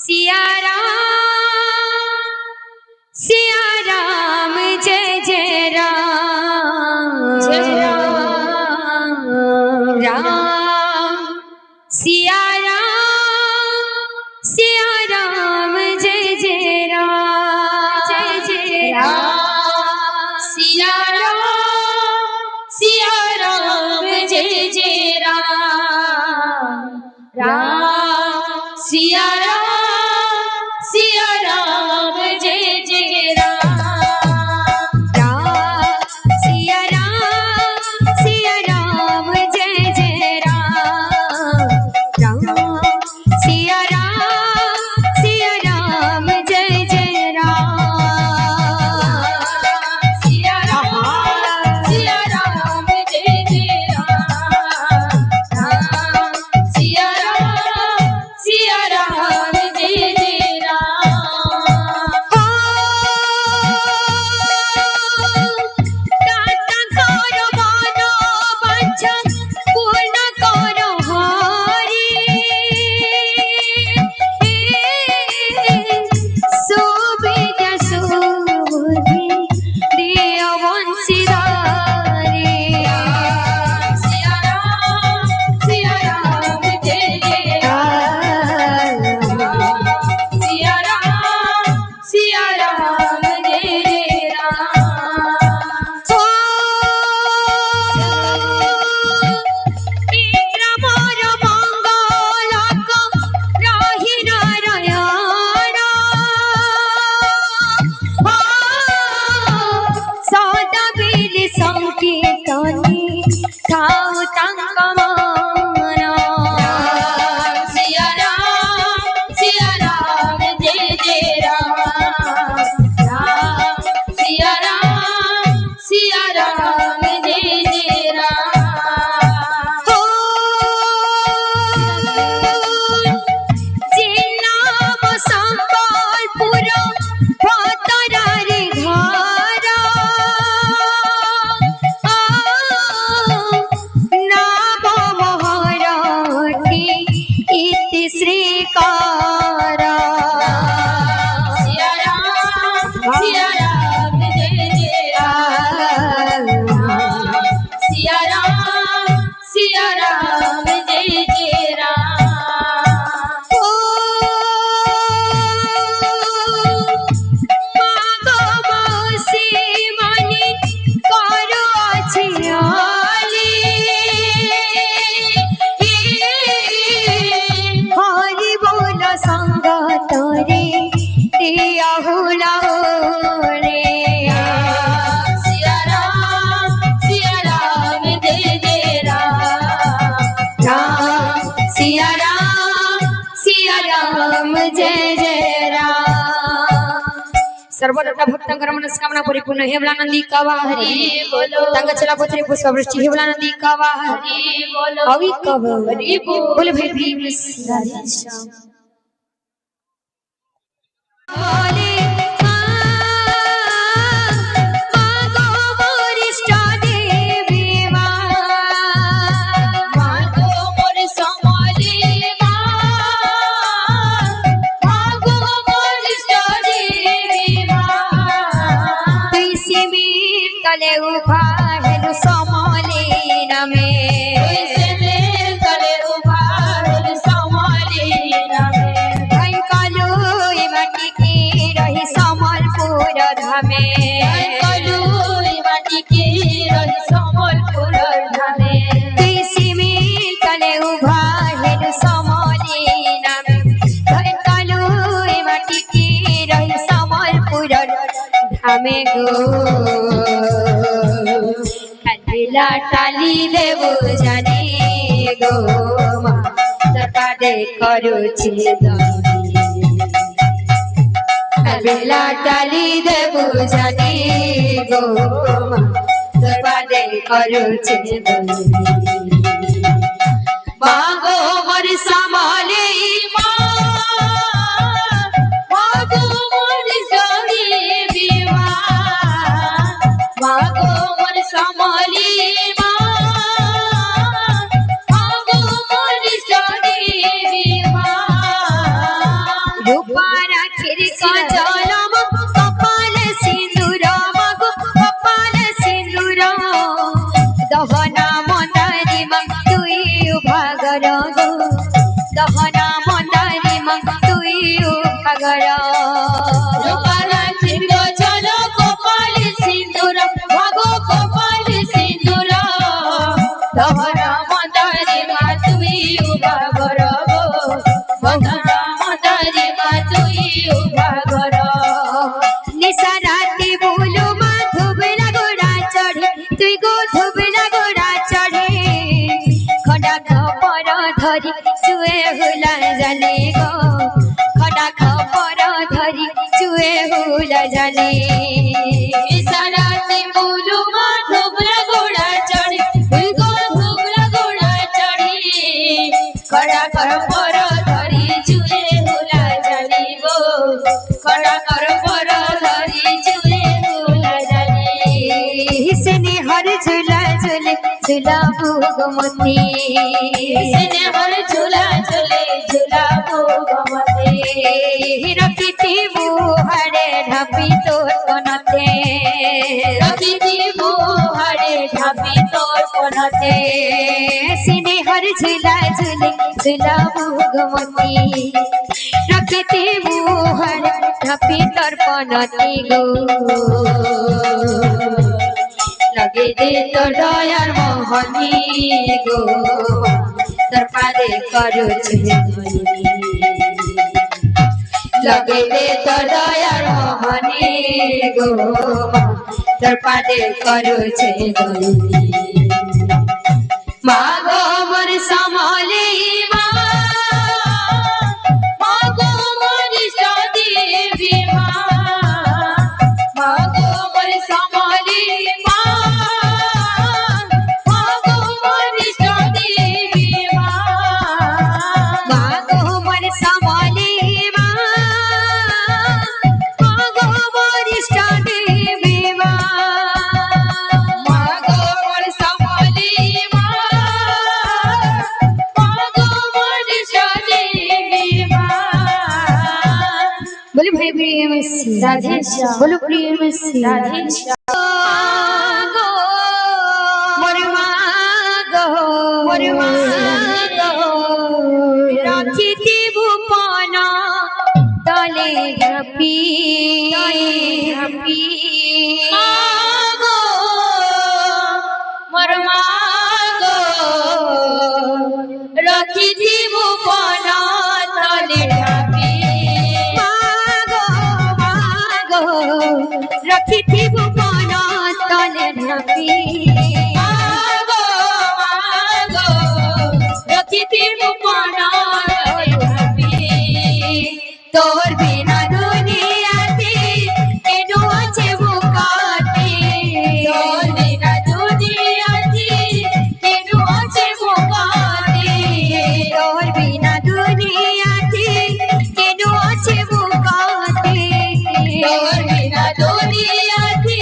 सिया राम जय जय राम राम सिया राम जय जय राम सिया राम जय जय राम सिया राम जय जय राम सिया राम जय जय राम सिया राम जय जय राम सिया राम जय जय राम सिया राम जय जय राम दाता करो मानो बांछा पूर्ण करो हरि सुविद्या सुबुद्धि दियो वंशीधारी सिया राम जय जय राम सिया राम जय जय इंद्र मोर मंगलक रहि नारायण सदा बेल संकीर्तनी ठाउ तंक मान सिया राम जय जय राम सिया राम जय जय राम जिला संबलपुर भतरार घर नवमहरटी इति श्रीकार सिया राम जय जय राम सिया राम जय जय राम मागो मौसी मणि करो छियाली हरि बोल संग तोरे दिया हुला रे सिया राम जय जय राम सिया राम जय जय राम सर्वदा भक्तांकर मनस्कामना परिपूर्ण हेमलानंदी कावाहरी तंगचला पुत्री पुष्पवृष्टि हेमलानंदी कावाहरी अवि कवरी बोल भाई भीम राधेश्याम बोले मागो मोर इष्ट देवी मागो मोर समली मागो मोर इष्ट देवी तुइसे मीर तले उभा हेलु समली नमे तुइसे मीर तले उभा हेलु समली नमे भाई कालू माटी की रही समलपुर धामे कालू माटी की रही समलपुर धामे तुइसे मीर तले उभा हेलु समली नमे भाई कालू माटी की रही समलपुर धामे गो खालिला टाली देबो जाने गो मा तकादे करूछि खालिला टाली देबो जाने गो मा तकादे करूछि मागो मोर समले मागो मोर देवी मागो मोर समली मागो मोर देवी মা তুই ভাগর রূপারা চিত্ত চলো কপাল সিন্দুর ভাগো কপাল সিন্দুর ধরা মদারে মা তুই ভাগর ধরা মদারে মা তুই ভাগর নিসারাতে বলো মা ধুবরা গোড়া চড়ে তুই গো ধুবরা গোড়া চড়ে খড়া খপর ধরি চুয়ে হুলা জানে গো খড়া খপর ধরি চুয়ে হুলা জানে নিসারাতে বলো মা ধুবরা গোড়া চড়ে তুই গো ধুবরা গোড়া চড়ে খড়া খপর ধরি চুয়ে হুলা জানে গো খড়া খপর ধরি চুয়ে হুলা জানে হিসনে হর ঝুলা ঝুলে ঝুলা ভোগমতি হিসনে হর ঝুলা ঝুলে ঝুলা ভোগমতি রকিতি মুহারে ঢাপি তোর কোনতে রকিতি মুহারে ঢাপি তোর কোনতে সিনে হর ঝুলা ঝুলে ঝুলা ভোগমতি রকিতি মুহারে ঢাপি তোর কোনতে গো लगे दे तो दयार मोहनी गो तर पादे करो छे लगे दे तो दयार मोहनी गो तर पादे करो छे माँ गो मोर संभाले माँ गो मोर सदेवी माँ गो मोर संभाले बोलो भाई प्रिय राधे श्याम बोलो प्रिय राधे श्याम मोर राखी देबू पाना तले ढपी मोर राखी देबू पाना तले ढपी रखी थी भुवन तले ढापी रखी थी भुवन तले ढापी तोर बिना दुनिया थी केनो अच्छे मुकाते तोर बिना दुनिया थी केनो अच्छे मुकाते तोर बिना दुनिया थी केनो अच्छे मुकाते तोर बिना दुनिया थी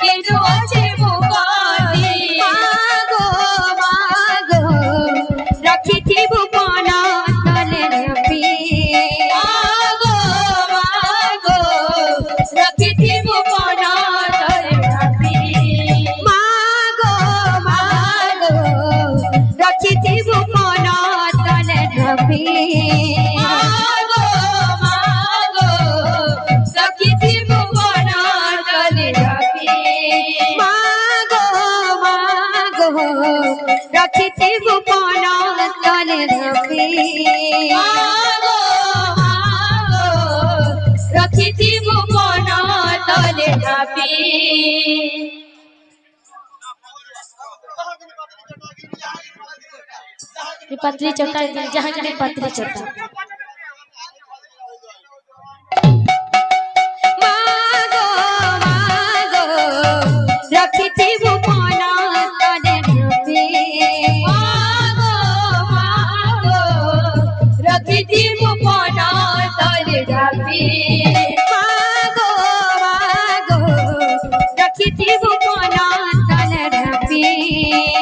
केनो अच्छे मुकाते मागो मागो रखी थी भुवन तले ढापी मागो मागो रखी थी भुवन तले ढापी मागो मागो रखी थी भुवन तले ढापी मागो मागो रखी थी भुवन तले ढापी मागो मागो रखी थी भुवन तले ढापी मागो मागो रखी थी भुवन तले ढापी पतली चोटा जहाँ के पतली चोटा मागो मागो रखी थी भुवन तले ढापी मागो मागो रखी थी भुवन तले ढापी मागो मागो रखी थी भुवन तले ढापी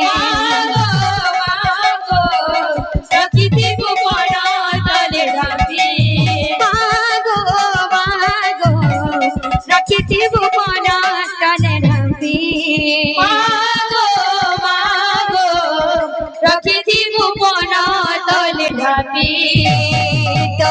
मागो मागो रखी थी भुवन तले ढापी मागो मागो रखी थी भुवन तले ढापी मागो मागो रखी थी भुवन तले ढापी तो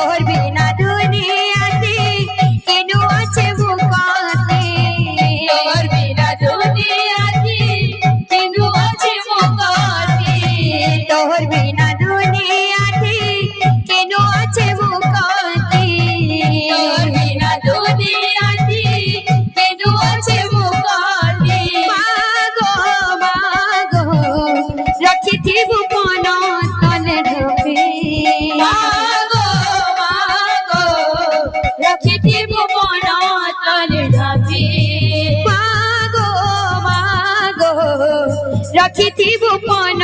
ରଖିଥିବୁ ପନ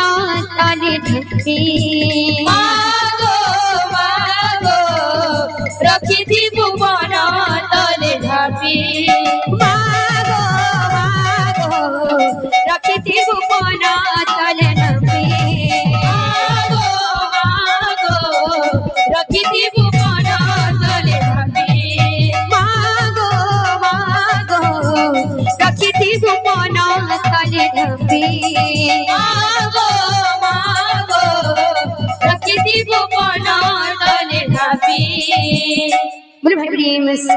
ତଳେ ଢାପି ମାଗୋ ମାଗୋ ରଖିଥିବୁ ବନ ତଳେ ଢାପି ମାଗୋ ମାଗୋ ରଖିଥିବୁ ପନ ତଳେ ଢାପି ମାଗୋ ମାଗୋ ରଖିଥିବୁ ବନ ତଳେ ଢାପି ମାଗୋ ମାଗୋ ରଖିଥିବୁ ପନ ତଳେ ଢାପି ମାଗୋ ମାଗୋ ରଖିଥିବୁ ବନ ତଳେ ଢାପି बोले भाई प्रेम से